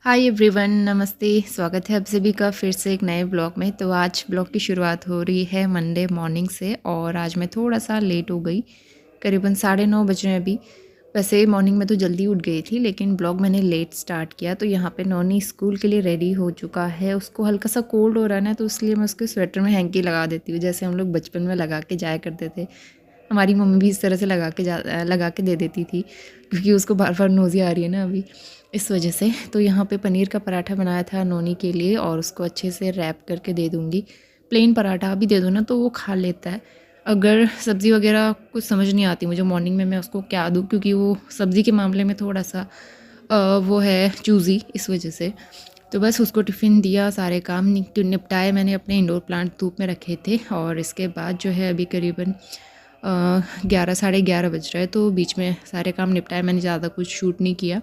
Hi everyone, नमस्ते। स्वागत है आप सभी का फिर से एक नए ब्लॉग में। तो आज ब्लॉग की शुरुआत हो रही है मंडे मॉर्निंग से और आज मैं थोड़ा सा लेट हो गई, करीबन 9:30 बज रहे हैं अभी। वैसे मॉर्निंग में तो जल्दी उठ गई थी लेकिन ब्लॉग मैंने लेट स्टार्ट किया। तो यहाँ पे नोनी स्कूल के लिए रेडी हो चुका है। उसको हल्का सा कोल्ड हो रहा है ना, तो इसलिए मैं उसके स्वेटर में हैंकी लगा देती हूँ, जैसे हम लोग बचपन में लगा के जाया करते थे। हमारी मम्मी भी इस तरह से लगा के दे देती थी, क्योंकि उसको बार बार नोज़ी आ रही है ना अभी, इस वजह से। तो यहाँ पे पनीर का पराठा बनाया था नोनी के लिए और उसको अच्छे से रैप करके दे दूँगी। प्लेन पराठा भी दे दो ना तो वो खा लेता है। अगर सब्ज़ी वगैरह कुछ समझ नहीं आती मुझे मॉर्निंग में मैं उसको क्या दूँ, क्योंकि वो सब्ज़ी के मामले में थोड़ा सा वो है चूज़ी, इस वजह से। तो बस उसको टिफ़िन दिया, सारे काम निपटाए मैंने। अपने इंडोर प्लांट धूप में रखे थे और इसके बाद जो है अभी करीबन 11 साढ़े 11 बज रहा है। तो बीच में सारे काम निपटाए मैंने, ज़्यादा कुछ शूट नहीं किया।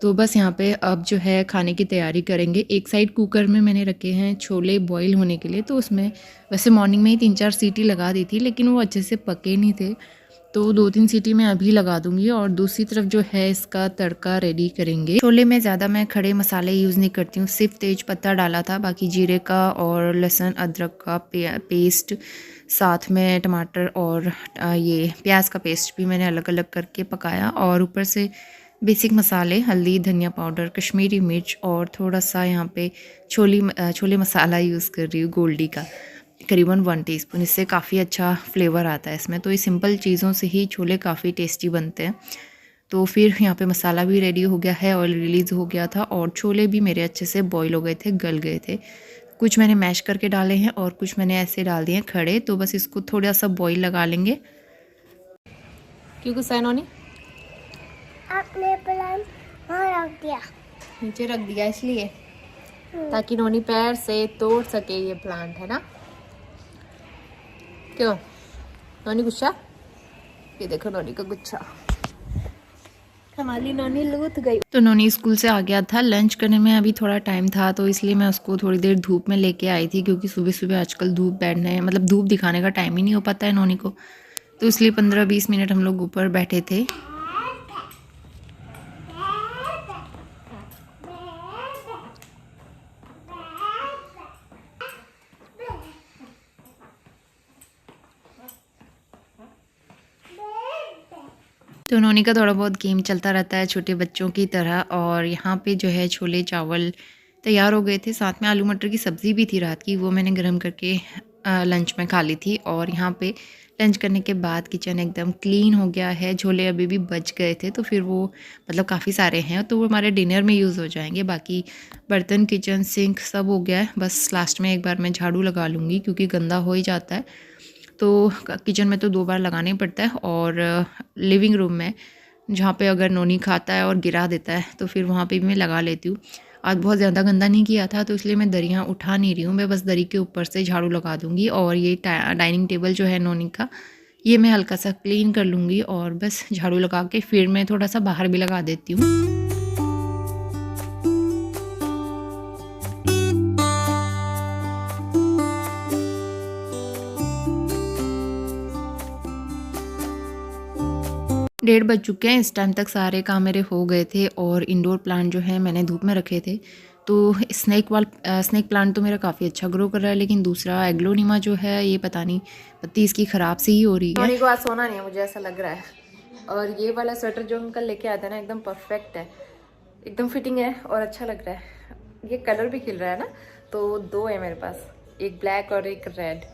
तो बस यहाँ पे अब जो है खाने की तैयारी करेंगे। एक साइड कुकर में मैंने रखे हैं छोले बॉईल होने के लिए, तो उसमें वैसे मॉर्निंग में ही 3-4 सीटी लगा दी थी लेकिन वो अच्छे से पके नहीं थे, तो 2-3 सीटी मैं अभी लगा दूंगी। और दूसरी तरफ जो है इसका तड़का रेडी करेंगे। छोले में ज़्यादा मैं खड़े मसाले यूज़ नहीं करती हूँ, सिर्फ तेज पत्ता डाला था, बाकी जीरे का और लहसुन अदरक का पेस्ट, साथ में टमाटर और ये प्याज का पेस्ट भी मैंने अलग अलग करके पकाया। और ऊपर से बेसिक मसाले, हल्दी, धनिया पाउडर, कश्मीरी मिर्च और थोड़ा सा यहाँ पे छोले मसाला यूज़ कर रही हूँ गोल्डी का, करीबन 1 टीस्पून। इससे काफ़ी अच्छा फ्लेवर आता है इसमें। तो ये सिंपल चीज़ों से ही छोले काफ़ी टेस्टी बनते हैं। तो फिर यहाँ पे मसाला भी रेडी हो गया है, ऑयल रिलीज़ हो गया था और छोले भी मेरे अच्छे से बॉईल हो गए थे, गल गए थे। कुछ मैंने मैश करके डाले हैं और कुछ मैंने ऐसे डाल दिए हैं खड़े। तो बस इसको थोड़ा सा बॉईल लगा लेंगे। क्यों गुस्सा है नोनी? आपने प्लान वहाँ रख दिया, नीचे रख दिया इसलिए, ताकि नोनी पैर से तोड़ सके ये प्लांट, है ना? क्यों नोनी गुस्सा? ये देखो नोनी का गुस्सा, हमारी नोनी लूट गई। तो नोनी स्कूल से आ गया था, लंच करने में अभी थोड़ा टाइम था, तो इसलिए मैं उसको थोड़ी देर धूप में लेके आई थी, क्योंकि सुबह सुबह आजकल धूप बैठने मतलब धूप दिखाने का टाइम ही नहीं हो पाता है नोनी को। तो इसलिए 15-20 मिनट हम लोग ऊपर बैठे थे। तो नोनी का थोड़ा बहुत गेम चलता रहता है छोटे बच्चों की तरह। और यहाँ पे जो है छोले चावल तैयार हो गए थे, साथ में आलू मटर की सब्ज़ी भी थी रात की, वो मैंने गर्म करके लंच में खा ली थी। और यहाँ पे लंच करने के बाद किचन एकदम क्लीन हो गया है। छोले अभी भी बच गए थे तो फिर वो मतलब काफ़ी सारे हैं, तो वो हमारे डिनर में यूज़ हो जाएंगे। बाकी बर्तन, किचन, सिंक सब हो गया है। बस लास्ट में एक बार मैं झाड़ू लगा लूँगी, क्योंकि गंदा हो ही जाता है। तो किचन में तो 2 बार लगाना ही पड़ता है। और लिविंग रूम में जहाँ पे अगर नोनी खाता है और गिरा देता है तो फिर वहाँ पे भी मैं लगा लेती हूँ। आज बहुत ज़्यादा गंदा नहीं किया था, तो इसलिए मैं दरियाँ उठा नहीं रही हूँ। मैं बस दरी के ऊपर से झाड़ू लगा दूँगी। और ये डाइनिंग टेबल जो है नोनी का, ये मैं हल्का सा क्लीन कर लूँगी और बस झाड़ू लगा के फिर मैं थोड़ा सा बाहर भी लगा देती हूँ। 1:30 बज चुके हैं। इस टाइम तक सारे काम मेरे हो गए थे और इंडोर प्लांट जो है मैंने धूप में रखे थे। तो स्नेक प्लांट तो मेरा काफ़ी अच्छा ग्रो कर रहा है, लेकिन दूसरा एग्लोनिमा जो है ये पता नहीं पत्ती इसकी ख़राब सी ही हो रही है। नोनी को आज सोना नहीं है, मुझे ऐसा लग रहा है। और ये वाला स्वेटर जो अंकल लेके आया था ना, एकदम परफेक्ट है, एकदम फिटिंग है और अच्छा लग रहा है। ये कलर भी खिल रहा है ना, तो 2 है मेरे पास, एक ब्लैक और एक रेड।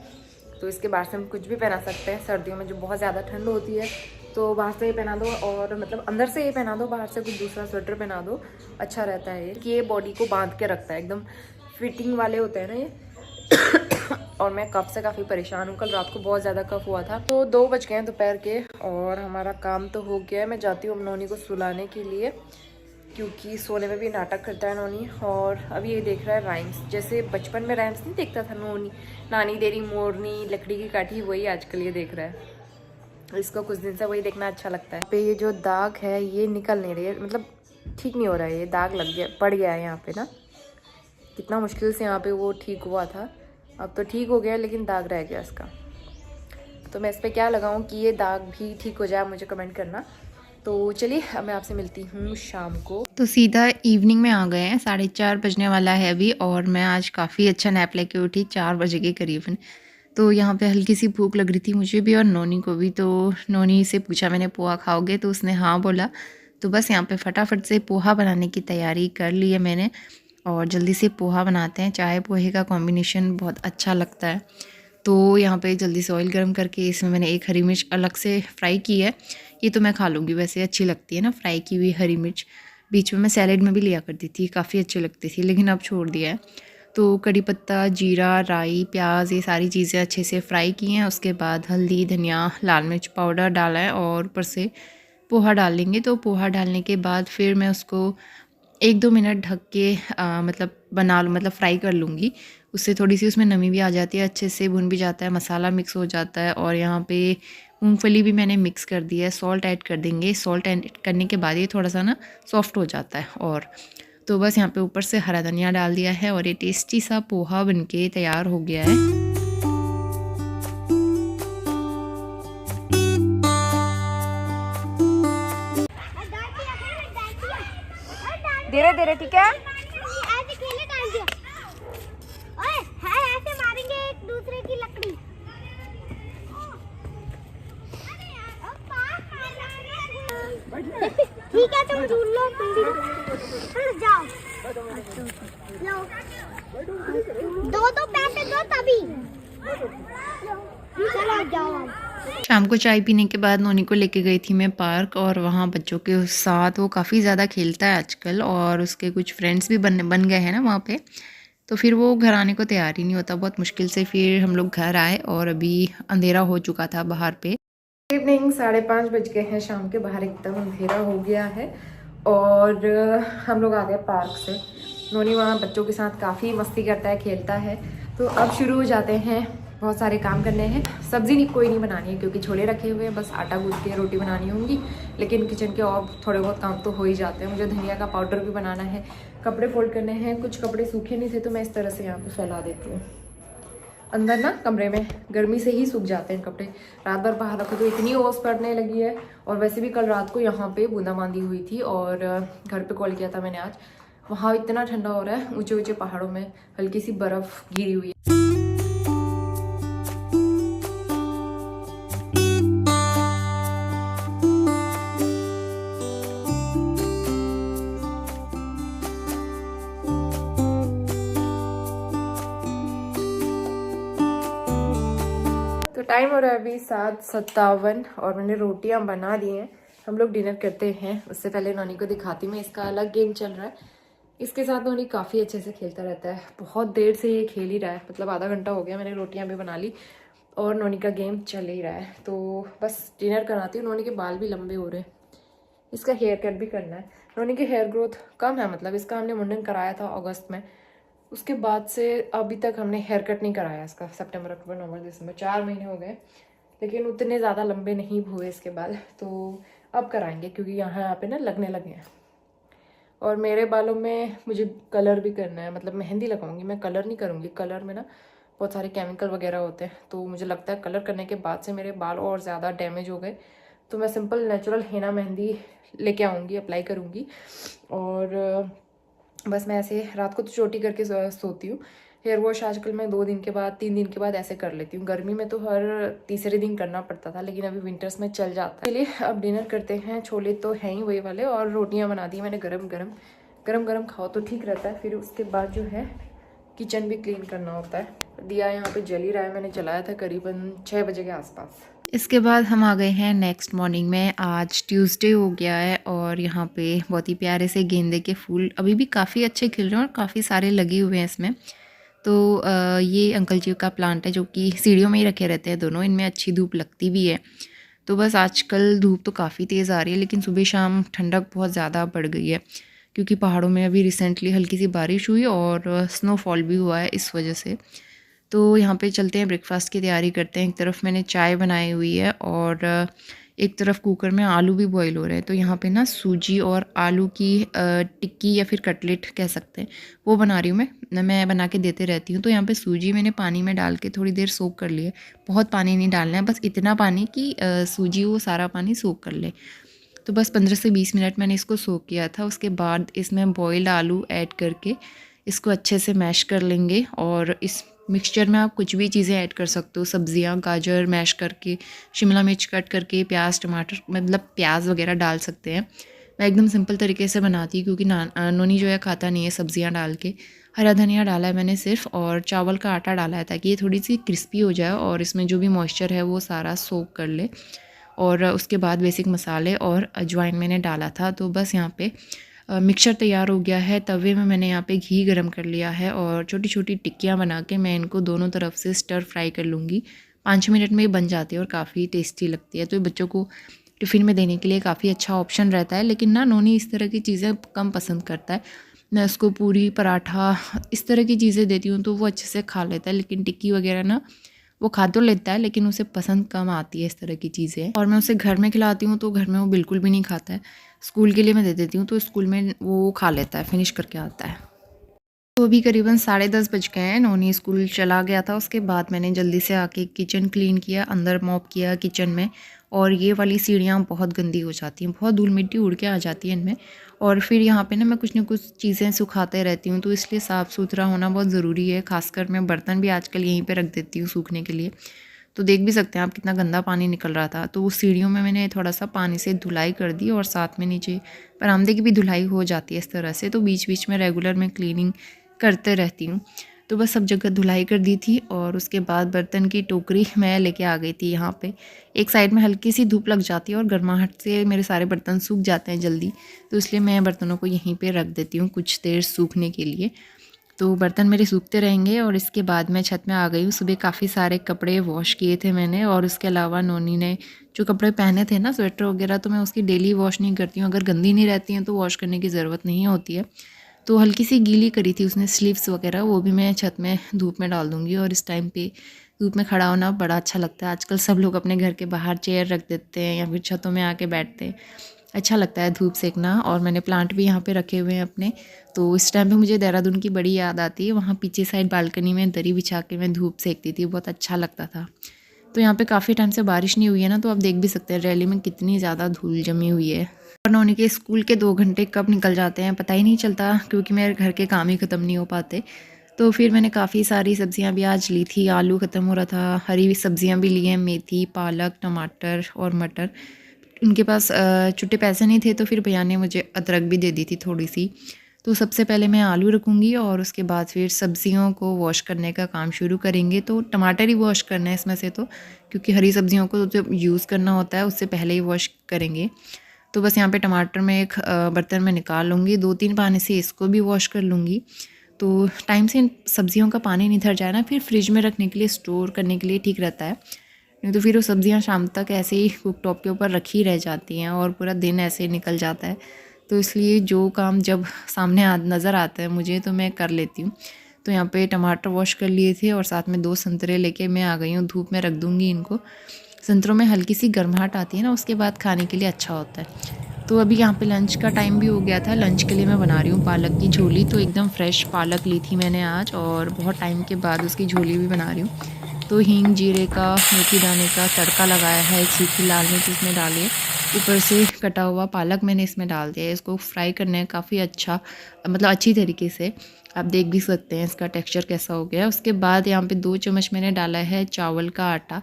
तो इसके बाहर से हम कुछ भी पहना सकते हैं। सर्दियों में जो बहुत ज़्यादा ठंड होती है तो बाहर से ये पहना दो, और मतलब अंदर से ये पहना दो, बाहर से कुछ दूसरा स्वेटर पहना दो, अच्छा रहता है ये कि ये बॉडी को बांध के रखता है, एकदम फिटिंग वाले होते हैं ना ये। और मैं कफ से काफ़ी परेशान हूँ, कल रात को बहुत ज़्यादा कफ हुआ था। तो 2 बज गए हैं दोपहर के और हमारा काम तो हो गया है। मैं जाती हूँ नोनी को सुलाने के लिए, क्योंकि सोने में भी नाटक करता है नोनी। और अभी ये देख रहा है राइम्स, जैसे बचपन में राइम्स नहीं देखता था नोनी, नानी देरी मोरनी लकड़ी की काठी, वही आजकल ये देख रहा है। इसको कुछ दिन से वही देखना अच्छा लगता है। पे ये जो दाग है ये निकल नहीं रही है, मतलब ठीक नहीं हो रहा है, ये दाग लग गया, पड़ गया है यहाँ पे ना। कितना मुश्किल से यहाँ पे वो ठीक हुआ था, अब तो ठीक हो गया लेकिन दाग रह गया इसका। तो मैं इस पर क्या लगाऊँ कि ये दाग भी ठीक हो जाए, मुझे कमेंट करना। तो चलिए अब मैं आपसे मिलती हूँ शाम को। तो सीधा इवनिंग में आ गए हैं, 4:30 बजने वाला है अभी और मैं आज काफ़ी अच्छा नैप लेके उठी 4 बजे के करीबन। तो यहाँ पे हल्की सी भूख लग रही थी मुझे भी और नोनी को भी, तो नोनी से पूछा मैंने पोहा खाओगे, तो उसने हाँ बोला। तो बस यहाँ पे फटाफट से पोहा बनाने की तैयारी कर ली है मैंने और जल्दी से पोहा बनाते हैं। चाय पोहे का कॉम्बिनेशन बहुत अच्छा लगता है। तो यहाँ पे जल्दी से ऑयल गर्म करके इसमें मैंने एक हरी मिर्च अलग से फ्राई की है। ये तो मैं खा लूँगी, वैसे अच्छी लगती है ना फ्राई की हुई हरी मिर्च। बीच में मैं सैलेड में भी लिया करती थी, काफ़ी अच्छी लगती थी, लेकिन अब छोड़ दिया है। तो कड़ी पत्ता, जीरा, राई, प्याज, ये सारी चीज़ें अच्छे से फ्राई की हैं। उसके बाद हल्दी, धनिया, लाल मिर्च पाउडर डाला है और ऊपर से पोहा डाल लेंगे। तो पोहा डालने के बाद फिर मैं उसको 1-2 मिनट ढक के मतलब फ्राई कर लूँगी। उससे थोड़ी सी उसमें नमी भी आ जाती है, अच्छे से भुन भी जाता है, मसाला मिक्स हो जाता है। और यहाँ पे मूंगफली भी मैंने मिक्स कर दिया है, सॉल्ट ऐड कर देंगे। सॉल्ट ऐड करने के बाद ये थोड़ा सा ना सॉफ्ट हो जाता है। और तो बस यहाँ पे ऊपर से हरा धनिया डाल दिया है और ये टेस्टी सा पोहा बनके तैयार हो गया है। धीरे धीरे, ठीक है। ऐसे खेले डांडिया। ओए, है ऐसे मारेंगे एक दूसरे की लकड़ी। ठीक है, तुम झूल लो, तुम भी फिर जाओ। लो, दो पैसे दो तभी। चलो जाओ। शाम को चाय पीने के बाद नोनी को लेके गई थी मैं पार्क और वहाँ बच्चों के साथ वो काफ़ी ज़्यादा खेलता है आजकल और उसके कुछ फ्रेंड्स भी बन गए हैं ना वहाँ पे। तो फिर वो घर आने को तैयार ही नहीं होता, बहुत मुश्किल से फिर हम लोग घर आए और अभी अंधेरा हो चुका था बाहर पे। इवनिंग 5:30 बज गए हैं शाम के, बाहर एकदम अंधेरा हो गया है और हम लोग आ गए पार्क से। नोनी वहाँ बच्चों के साथ काफ़ी मस्ती करता है, खेलता है। तो अब शुरू हो जाते हैं, बहुत सारे काम करने हैं। सब्ज़ी कोई नहीं बनानी है क्योंकि छोले रखे हुए हैं, बस आटा गूँथ के रोटी बनानी होंगी। लेकिन किचन के और थोड़े बहुत काम तो हो ही जाते हैं। मुझे धनिया का पाउडर भी बनाना है, कपड़े फोल्ड करने हैं। कुछ कपड़े सूखे नहीं थे तो मैं इस तरह से यहाँ पे फैला देती हूँ। अंदर ना कमरे में गर्मी से ही सूख जाते हैं कपड़े, रात भर बाहर रखो तो इतनी ओस पड़ने लगी है। और वैसे भी कल रात को यहाँ पे बूंदाबांदी हुई थी और घर पे कॉल किया था मैंने आज। वहाँ इतना ठंडा हो रहा है, ऊंचे ऊंचे पहाड़ों में हल्की सी बर्फ़ गिरी हुई है। तो टाइम हो रहा है अभी 7:57 और मैंने रोटियां बना दी हैं। हम लोग डिनर करते हैं, उससे पहले नोनी को दिखाती मैं, इसका अलग गेम चल रहा है। इसके साथ नोनी काफ़ी अच्छे से खेलता रहता है, बहुत देर से ये खेल ही रहा है, मतलब आधा घंटा हो गया। मैंने रोटियां भी बना ली और नोनी का गेम चल ही रहा है। तो बस डिनर कराती हूँ। नोनी के बाल भी लंबे हो रहे हैं, इसका हेयर कट भी करना है। नोनी की हेयर ग्रोथ कम है, मतलब इसका हमने मुंडन कराया था अगस्त में, उसके बाद से अभी तक हमने हेयर कट नहीं कराया इसका। सितंबर, अक्टूबर, नवंबर, दिसंबर 4 महीने हो गए, लेकिन उतने ज़्यादा लंबे नहीं हुए इसके बाल। तो अब कराएंगे क्योंकि यहाँ पे ना लगने लगे हैं। और मेरे बालों में मुझे कलर भी करना है, मतलब मेहंदी लगाऊंगी मैं, कलर नहीं करूँगी। कलर में ना बहुत सारे केमिकल वगैरह होते हैं, तो मुझे लगता है कलर करने के बाद से मेरे बाल और ज़्यादा डैमेज हो गए। तो मैं सिंपल नेचुरल हेना मेहंदी लेके आऊँगी, अप्लाई करूँगी। और बस मैं ऐसे रात को तो चोटी करके सोती हूँ। हेयर वॉश आजकल मैं 2 दिन के बाद, 3 दिन के बाद ऐसे कर लेती हूँ। गर्मी में तो हर तीसरे दिन करना पड़ता था, लेकिन अभी विंटर्स में चल जाता है। चलिए अब डिनर करते हैं। छोले तो हैं ही वही वाले और रोटियाँ बना दी मैंने गरम गरम खाओ तो ठीक रहता है। फिर उसके बाद जो है किचन भी क्लीन करना होता है। दिया यहाँ पे जल ही रहा है, मैंने जलाया था करीबन 6 बजे के आसपास। इसके बाद हम आ गए हैं नेक्स्ट मॉर्निंग में। आज ट्यूसडे हो गया है और यहाँ पे बहुत ही प्यारे से गेंदे के फूल अभी भी काफ़ी अच्छे खिल रहे हैं और काफ़ी सारे लगे हुए हैं इसमें। तो ये अंकल जी का प्लांट है जो कि सीढ़ियों में ही रखे रहते हैं दोनों, इनमें अच्छी धूप लगती भी है। तो बस आजकल धूप तो काफ़ी तेज़ आ रही है, लेकिन सुबह शाम ठंडक बहुत ज़्यादा बढ़ गई है क्योंकि पहाड़ों में अभी रिसेंटली हल्की सी बारिश हुई और स्नोफॉल भी हुआ है इस वजह से। तो यहाँ पे चलते हैं, ब्रेकफास्ट की तैयारी करते हैं। एक तरफ मैंने चाय बनाई हुई है और एक तरफ कुकर में आलू भी बॉईल हो रहे हैं। तो यहाँ पे ना सूजी और आलू की टिक्की या फिर कटलेट कह सकते हैं, वो बना रही हूँ मैं बना के देते रहती हूँ। तो यहाँ पे सूजी मैंने पानी में डाल के थोड़ी देर सोक कर लिया। बहुत पानी नहीं डालना है, बस इतना पानी कि सूजी वो सारा पानी सोक कर ले। तो बस 15 से 20 मिनट मैंने इसको सोक किया था। उसके बाद इसमें बॉइल्ड आलू ऐड करके इसको अच्छे से मैश कर लेंगे। और इस मिक्सचर में आप कुछ भी चीज़ें ऐड कर सकते हो, सब्जियां, गाजर मैश करके, शिमला मिर्च कट करके, प्याज, टमाटर, मतलब प्याज वगैरह डाल सकते हैं। मैं एकदम सिंपल तरीके से बनाती हूँ क्योंकि नोनी जो है खाता नहीं है सब्जियां डाल के। हरा धनिया डाला है मैंने सिर्फ, और चावल का आटा डाला है ताकि ये थोड़ी सी क्रिस्पी हो जाए और इसमें जो भी मॉइस्चर है वो सारा सोक कर ले। और उसके बाद बेसिक मसाले और अजवाइन मैंने डाला था। तो बस यहाँ पे मिक्सचर तैयार हो गया है। तवे में मैंने यहाँ पे घी गरम कर लिया है और छोटी छोटी टिक्कियाँ बना के मैं इनको दोनों तरफ से स्टर फ्राई कर लूँगी। 5-6 मिनट में ये बन जाती है और काफ़ी टेस्टी लगती है। तो ये बच्चों को टिफ़िन में देने के लिए काफ़ी अच्छा ऑप्शन रहता है। लेकिन ना नोनी इस तरह की चीज़ें कम पसंद करता है। मैं उसको पूरी, पराठा, इस तरह की चीज़ें देती हूँ तो वो अच्छे से खा लेता है। लेकिन टिक्की वगैरह ना वो खा तो लेता है लेकिन उसे पसंद कम आती है इस तरह की चीज़ें। और मैं उसे घर में खिलाती हूँ तो घर में वो बिल्कुल भी नहीं खाता है। स्कूल के लिए मैं दे देती हूँ तो स्कूल में वो खा लेता है, फिनिश करके आता है। तो अभी करीबन 10:30 बज गए हैं। नोनी स्कूल चला गया था। उसके बाद मैंने जल्दी से आके किचन क्लीन किया, अंदर मॉप किया किचन में। और ये वाली सीढ़ियाँ बहुत गंदी हो जाती हैं, बहुत धूल मिट्टी उड़ के आ जाती है इनमें। और फिर यहाँ पे ना मैं कुछ ना कुछ चीज़ें सुखाते रहती हूँ तो इसलिए साफ़ सुथरा होना बहुत ज़रूरी है। खासकर मैं बर्तन भी आजकल यहीं पे रख देती हूँ सूखने के लिए। तो देख भी सकते हैं आप कितना गंदा पानी निकल रहा था। तो उस सीढ़ियों में मैंने थोड़ा सा पानी से धुलाई कर दी और साथ में नीचे बरामदे की भी धुलाई हो जाती है इस तरह से। तो बीच बीच में रेगुलर मैं क्लीनिंग करते रहती हूँ। तो बस सब जगह धुलाई कर दी थी और उसके बाद बर्तन की टोकरी मैं लेके आ गई थी यहाँ पे। एक साइड में हल्की सी धूप लग जाती है और गर्माहट से मेरे सारे बर्तन सूख जाते हैं जल्दी। तो इसलिए मैं बर्तनों को यहीं पे रख देती हूँ कुछ देर सूखने के लिए। तो बर्तन मेरे सूखते रहेंगे। और इसके बाद मैं छत में आ गई हूँ। सुबह काफ़ी सारे कपड़े वॉश किए थे मैंने। और उसके अलावा नोनी ने जो कपड़े पहने थे ना, स्वेटर वगैरह, तो मैं उसकी डेली वॉश नहीं करती हूँ। अगर गंदी नहीं रहती हैं तो वॉश करने की ज़रूरत नहीं होती है। तो हल्की सी गीली करी थी उसने स्लीव्स वगैरह, वो भी मैं छत में धूप में डाल दूँगी। और इस टाइम पे धूप में खड़ा होना बड़ा अच्छा लगता है। आजकल सब लोग अपने घर के बाहर चेयर रख देते हैं या फिर छतों में आके बैठते हैं। अच्छा लगता है धूप सेकना। और मैंने प्लांट भी यहाँ पे रखे हुए हैं अपने। तो इस टाइम पे मुझे देहरादून की बड़ी याद आती है। वहाँ पीछे साइड बालकनी में दरी बिछा के मैं धूप सेकती थी, बहुत अच्छा लगता था। तो यहाँ पे काफ़ी टाइम से बारिश नहीं हुई है ना, तो आप देख भी सकते हैं रैली में कितनी ज़्यादा धूल जमी हुई है। और नौनी के स्कूल के 2 घंटे कब निकल जाते हैं पता ही नहीं चलता क्योंकि मेरे घर के काम ही ख़त्म नहीं हो पाते। तो फिर मैंने काफ़ी सारी सब्जियां भी आज ली थी। आलू ख़त्म हो रहा था, हरी सब्जियां भी ली हैं, मेथी, पालक, टमाटर और मटर। उनके पास छुट्टे पैसे नहीं थे तो फिर भैया ने मुझे अदरक भी दे दी थी थोड़ी सी। तो सबसे पहले मैं आलू रखूँगी और उसके बाद फिर सब्जियों को वॉश करने का काम शुरू करेंगे। तो टमाटर ही वॉश करना है इसमें से, तो क्योंकि हरी सब्जियों को जब यूज़ करना होता है उससे पहले ही वॉश करेंगे। तो बस यहाँ पे टमाटर में एक बर्तन में निकाल लूँगी, 2-3 पानी से इसको भी वॉश कर लूँगी। तो टाइम से इन सब्जियों का पानी निथर जाए ना, फिर फ्रिज में रखने के लिए, स्टोर करने के लिए ठीक रहता है। नहीं तो फिर वो सब्जियां शाम तक ऐसे ही कुक टॉप के ऊपर रखी रह जाती हैं और पूरा दिन ऐसे ही निकल जाता है। तो इसलिए जो काम जब सामने नज़र आता है मुझे तो मैं कर लेती हूँ। तो यहाँ पे टमाटर वॉश कर लिए थे और साथ में 2 संतरे लेके मैं आ गई हूँ। धूप में रख दूँगी इनको। संतरों में हल्की सी गर्माहट आती है ना, उसके बाद खाने के लिए अच्छा होता है। तो अभी यहाँ पे लंच का टाइम भी हो गया था। लंच के लिए मैं बना रही हूँ पालक की झोली। तो एकदम फ्रेश पालक ली थी मैंने आज और बहुत टाइम के बाद उसकी झोली भी बना रही हूँ। तो हींग, जीरे का, मेथी दाने का तड़का लगाया है, एक सूखी लाल मिर्च इसमें डाली है, ऊपर से कटा हुआ पालक मैंने इसमें डाल दिया है। इसको फ्राई करना है काफ़ी अच्छा, मतलब अच्छी तरीके से। आप देख भी सकते हैं इसका टेक्सचर कैसा हो गया है। उसके बाद यहाँ पे 2 चम्मच मैंने डाला है चावल का आटा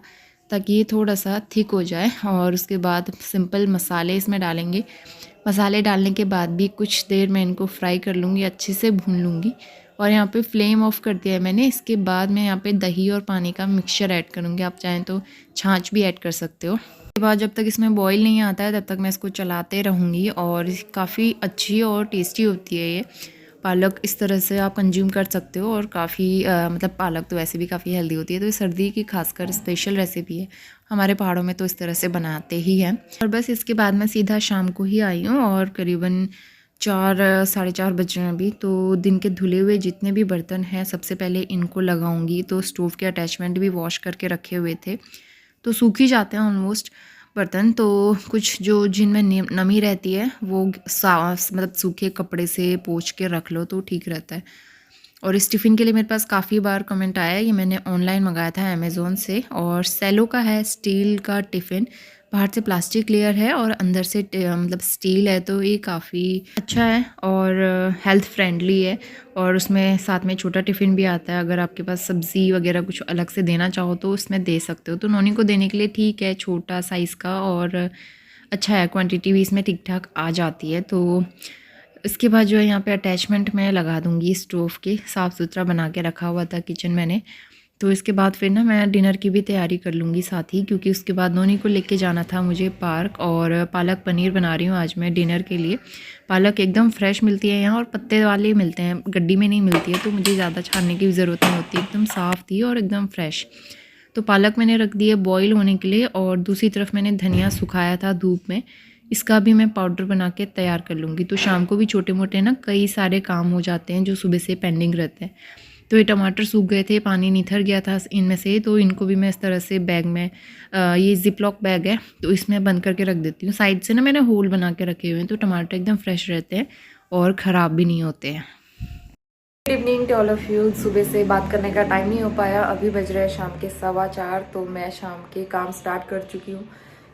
ताकि ये थोड़ा सा थिक हो जाए। और उसके बाद सिंपल मसाले इसमें डालेंगे। मसाले डालने के बाद भी कुछ देर मैं इनको फ्राई कर लूँगी, अच्छे से भून लूँगी। और यहाँ पे फ्लेम ऑफ कर दिया है मैंने। इसके बाद मैं यहाँ पे दही और पानी का मिक्सचर ऐड करूँगी। आप चाहें तो छाछ भी ऐड कर सकते हो। उसके बाद जब तक इसमें बॉईल नहीं आता है तब तक मैं इसको चलाते रहूँगी। और काफ़ी अच्छी और टेस्टी होती है ये पालक। इस तरह से आप कंज्यूम कर सकते हो। और काफ़ी मतलब पालक तो वैसे भी काफ़ी हेल्दी होती है, तो ये सर्दी की खासकर स्पेशल रेसिपी है। हमारे पहाड़ों में तो इस तरह से बनाते ही हैं। और बस इसके बाद मैं सीधा शाम को ही आई हूँ और करीबन 4 साढ़े 4 बज रहे हैं अभी। तो दिन के धुले हुए जितने भी बर्तन हैं सबसे पहले इनको लगाऊंगी। तो स्टोव के अटैचमेंट भी वॉश करके रखे हुए थे, तो सूख ही जाते हैं ऑलमोस्ट बर्तन। तो कुछ जो जिनमें नमी रहती है वो मतलब सूखे कपड़े से पोंछ के रख लो तो ठीक रहता है। और इस टिफ़िन के लिए मेरे पास काफ़ी बार कमेंट आया है। ये मैंने ऑनलाइन मंगाया था अमेज़ोन से और सेलो का है, स्टील का टिफ़िन। बाहर से प्लास्टिक लेयर है और अंदर से मतलब स्टील है, तो ये काफ़ी अच्छा है और हेल्थ फ्रेंडली है। और उसमें साथ में छोटा टिफ़िन भी आता है, अगर आपके पास सब्ज़ी वगैरह कुछ अलग से देना चाहो तो उसमें दे सकते हो। तो नोनी को देने के लिए ठीक है, छोटा साइज़ का, और अच्छा है, क्वांटिटी भी इसमें ठीक ठाक आ जाती है। तो इसके बाद जो है यहाँ पे अटैचमेंट मैं लगा दूँगी स्टोव के, साफ़ सुथरा बना के रखा हुआ था किचन मैंने। तो इसके बाद फिर ना मैं डिनर की भी तैयारी कर लूँगी साथ ही, क्योंकि उसके बाद नोनी को लेके जाना था मुझे पार्क। और पालक पनीर बना रही हूँ आज मैं डिनर के लिए। पालक एकदम फ्रेश मिलती है यहाँ, और पत्ते वाले मिलते हैं, गड्डी में नहीं मिलती है, तो मुझे ज़्यादा छानने की भी ज़रूरत नहीं होती, एकदम साफ़ थी और एकदम फ्रेश। तो पालक मैंने रख दी है बॉईल होने के लिए, और दूसरी तरफ मैंने धनिया सुखाया था धूप में, इसका भी मैं पाउडर बना के तैयार कर लूँगी। तो शाम को भी छोटे मोटे ना कई सारे काम हो जाते हैं जो सुबह से पेंडिंग रहते हैं। तो ये टमाटर सूख गए थे, पानी निथर गया था इनमें से, तो इनको भी मैं इस तरह से बैग में, ये जिपलॉक बैग है तो इसमें बंद करके रख देती हूँ। साइड से ना मैंने होल बना के रखे हुए हैं, तो टमाटर एकदम फ्रेश रहते हैं और ख़राब भी नहीं होते हैं। Good evening to all of you. सुबह से बात करने का टाइम नहीं हो पाया, अभी बज रहे हैं शाम के 4:15। तो मैं शाम के काम स्टार्ट कर चुकी हूँ,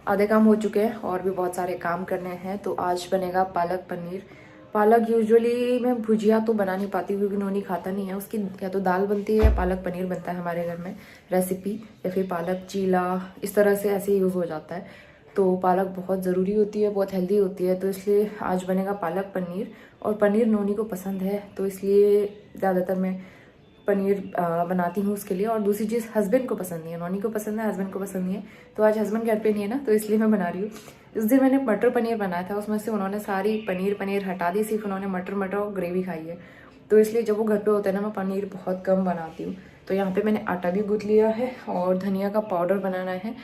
आधे काम हो चुके हैं और भी बहुत सारे काम करने हैं। तो आज बनेगा पालक पनीर। पालक यूजुअली मैं भुजिया तो बना नहीं पाती क्योंकि नोनी खाता नहीं है, उसकी या तो दाल बनती है या पालक पनीर बनता है हमारे घर में रेसिपी, या फिर पालक चीला, इस तरह से ऐसे यूज़ हो जाता है। तो पालक बहुत ज़रूरी होती है, बहुत हेल्दी होती है, तो इसलिए आज बनेगा पालक पनीर। और पनीर नोनी को पसंद है, तो इसलिए ज़्यादातर मैं पनीर बनाती हूँ उसके लिए। और दूसरी चीज़, हस्बैंड को पसंद नहीं है, नोनी को पसंद है, हस्बैंड को पसंद नहीं है, तो आज हस्बैंड घर पे नहीं है ना, तो इसलिए मैं बना रही हूँ। इस दिन मैंने मटर पनीर बनाया था, उसमें से उन्होंने सारी पनीर हटा दी, सिर्फ उन्होंने मटर और ग्रेवी खाई है। तो इसलिए जब वो घर पे होते हैं ना, मैं पनीर बहुत कम बनाती हूँ। तो यहाँ पे मैंने आटा भी गूँथ लिया है और धनिया का पाउडर बनाना है।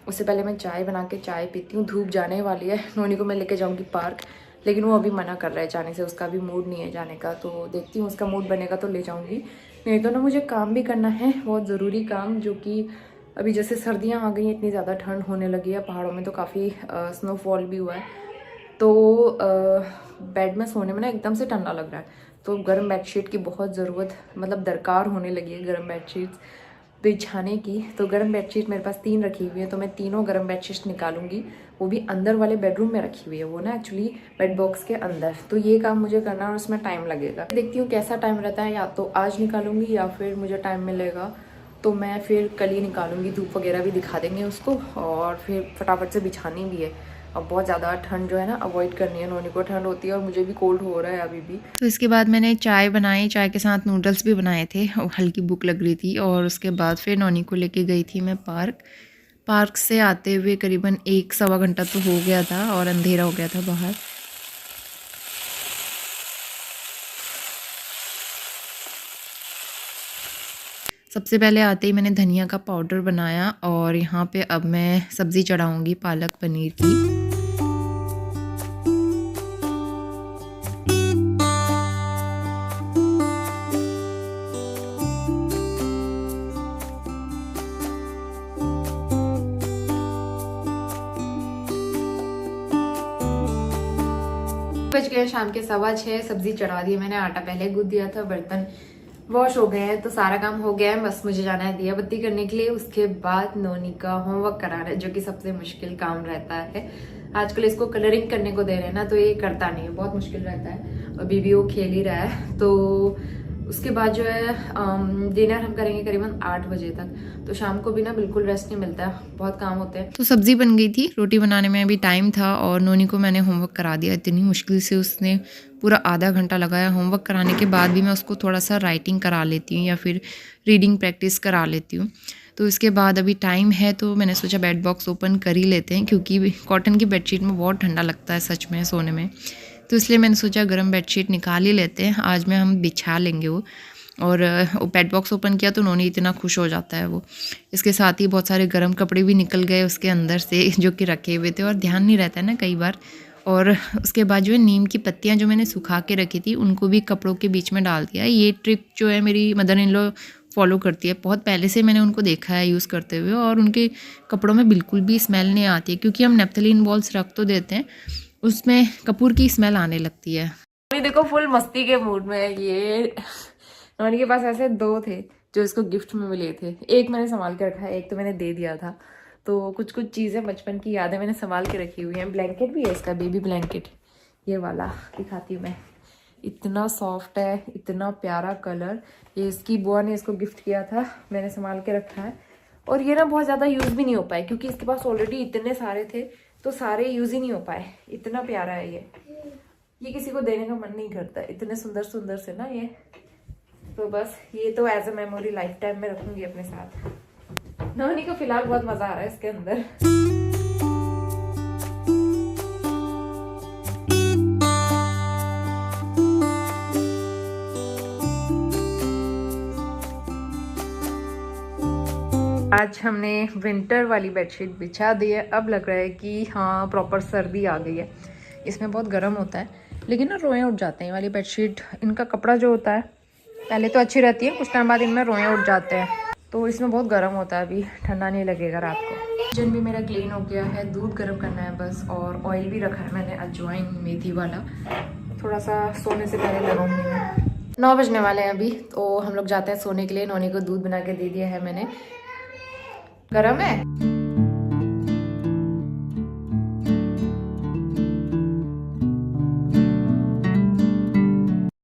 उससे पहले मैं चाय बना के चाय पीती हूँ। धूप जाने वाली है, नोनी को मैं लेके जाऊँगी पार्क, लेकिन वो अभी मना कर रहा है जाने से, उसका भी मूड नहीं है जाने का। तो देखती हूँ, उसका मूड बनेगा तो ले जाऊँगी, नहीं तो ना मुझे काम भी करना है, बहुत ज़रूरी काम, जो कि अभी जैसे सर्दियाँ आ गई हैं, इतनी ज़्यादा ठंड होने लगी है, पहाड़ों में तो काफ़ी स्नोफॉल भी हुआ है। तो बेड में सोने में ना एकदम से ठंडा लग रहा है, तो गर्म बेडशीट की बहुत ज़रूरत, मतलब दरकार होने लगी है गर्म बेडशीट्स बिछाने की। तो गर्म बेडशीट मेरे पास 3 रखी हुई है, तो मैं तीनों गर्म बेडशीट निकालूंगी, वो भी अंदर वाले बेडरूम में रखी हुई है, वो ना एक्चुअली बेड बॉक्स के अंदर। तो ये काम मुझे करना है और उसमें टाइम लगेगा, देखती हूँ कैसा टाइम रहता है, या तो आज निकालूंगी या फिर मुझे टाइम मिलेगा तो मैं फिर कल ही निकालूंगी। धूप वगैरह भी दिखा देंगे उसको, और फिर फटाफट से बिछानी भी है। अब बहुत ज़्यादा ठंड जो है ना अवॉइड करनी है, नोनी को ठंड होती है और मुझे भी कोल्ड हो रहा है अभी भी। तो इसके बाद मैंने चाय बनाई, चाय के साथ नूडल्स भी बनाए थे, और हल्की भूख लग रही थी। और उसके बाद फिर नोनी को लेके गई थी मैं पार्क से आते हुए करीबन 1-1.25 घंटा तो हो गया था और अंधेरा हो गया था बाहर। सबसे पहले आते ही मैंने धनिया का पाउडर बनाया, और यहाँ पे अब मैं सब्ज़ी चढ़ाऊँगी पालक पनीर की। बज गए शाम के 6:15, सब्जी चढ़ा दी मैंने, आटा पहले गूंथ दिया था, बर्तन वॉश हो गए हैं, तो सारा काम हो गया है। बस मुझे जाना है दिया बत्ती करने के लिए। उसके बाद नोनी का होमवर्क कराना है, जो कि सबसे मुश्किल काम रहता है। आजकल इसको कलरिंग करने को दे रहे हैं ना, तो ये करता नहीं है, बहुत मुश्किल रहता है। अभी भी वो खेल ही रहा है। तो उसके बाद जो है डिनर हम करेंगे करीबन 8 बजे तक। तो शाम को भी ना बिल्कुल रेस्ट नहीं मिलता है, बहुत काम होते हैं। तो सब्जी बन गई थी, रोटी बनाने में अभी टाइम था, और नोनी को मैंने होमवर्क करा दिया। इतनी मुश्किल से उसने पूरा आधा घंटा लगाया। होमवर्क कराने के बाद भी मैं उसको थोड़ा सा राइटिंग करा लेती हूँ या फिर रीडिंग प्रैक्टिस करा लेती हूँ। तो इसके बाद अभी टाइम है, तो मैंने सोचा बेड बॉक्स ओपन कर ही लेते हैं, क्योंकि कॉटन की बेडशीट में बहुत ठंडा लगता है सच में सोने में। तो इसलिए मैंने सोचा गर्म बेडशीट निकाल ही लेते हैं, आज में हम बिछा लेंगे वो। और बेड बॉक्स ओपन किया तो नोनी इतना खुश हो जाता है वो। इसके साथ ही बहुत सारे गर्म कपड़े भी निकल गए उसके अंदर से, जो कि रखे हुए थे, और ध्यान नहीं रहता है ना कई बार। और उसके बाद जो है नीम की पत्तियां जो मैंने सुखा के रखी थी, उनको भी कपड़ों के बीच में डाल दिया। ये ट्रिक जो है मेरी मदर इन लॉ फॉलो करती है, बहुत पहले से मैंने उनको देखा है यूज़ करते हुए, और उनके कपड़ों में बिल्कुल भी स्मेल नहीं आती है, क्योंकि हम नेप्थलीन बॉल्स रख तो देते हैं, उसमें कपूर की स्मेल आने लगती है। देखो फुल मस्ती के मूड में है ये। नोनी के पास ऐसे 2 थे जो इसको गिफ्ट में मिले थे, एक मैंने संभाल के रखा है, एक तो मैंने दे दिया था। तो कुछ कुछ चीज़ें बचपन की यादें मैंने संभाल के रखी हुई हैं। ब्लैंकेट भी है इसका, बेबी ब्लैंकेट, ये वाला दिखाती हूँ मैं। इतना सॉफ्ट है, इतना प्यारा कलर। ये इसकी बुआ ने इसको गिफ्ट किया था, मैंने संभाल के रखा है। और ये ना बहुत ज़्यादा यूज़ भी नहीं हो पाए क्योंकि इसके पास ऑलरेडी इतने सारे थे, तो सारे यूज़ ही नहीं हो पाए। इतना प्यारा है ये किसी को देने का मन नहीं करता, इतने सुंदर सुंदर से ना ये। तो बस ये तो as a memory lifetime में रखूंगी अपने साथ। नोनी को फिलहाल बहुत मजा आ रहा है इसके अंदर। आज हमने विंटर वाली बेडशीट बिछा दी है। अब लग रहा है कि हाँ प्रॉपर सर्दी आ गई है। इसमें बहुत गर्म होता है लेकिन ना रोएं उठ जाते हैं। ये वाली बेडशीट, इनका कपड़ा जो होता है पहले तो अच्छी रहती है, कुछ टाइम बाद इनमें रोएं उठ जाते हैं, तो इसमें बहुत गर्म होता है। अभी ठंडा नहीं लगेगा रात को। किचन भी मेरा क्लीन हो गया है, दूध गर्म करना है बस, और ऑयल भी रखा है मैंने अजवाइन मेथी वाला, थोड़ा सा सोने से पहले लगाऊंगी मैं। 9 बजने वाले हैं अभी, तो हम लोग जाते हैं सोने के लिए। नोनी को दूध बना के दे दिया है मैंने। गरम है।